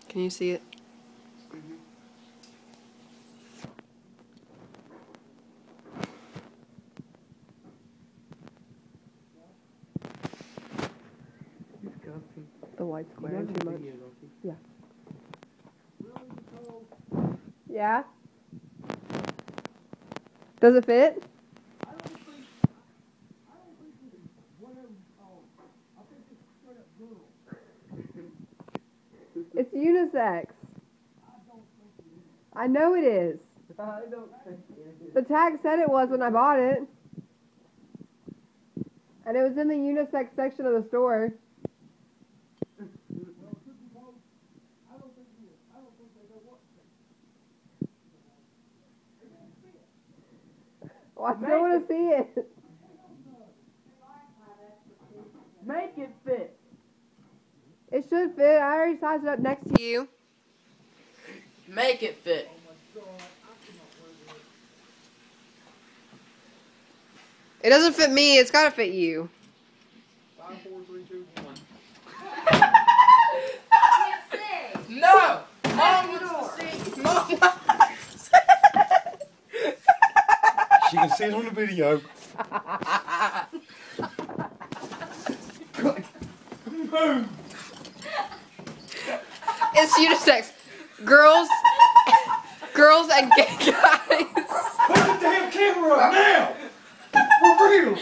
Can you see it? The light's glaring too much. Yeah. Yeah? Does it fit? It's unisex. I know it is. The tag said it was when I bought it. And it was in the unisex section of the store. Well, I still want to see it. Make it fit. It should fit. I already sized it up next to you. Make it fit. It doesn't fit me. It's got to fit you. 5, 4, 3, 2, 1. No! Mom wants to see. Mom wants She can see it on the video. It's unisex. Girls and gay guys. Put the damn camera up now! For real!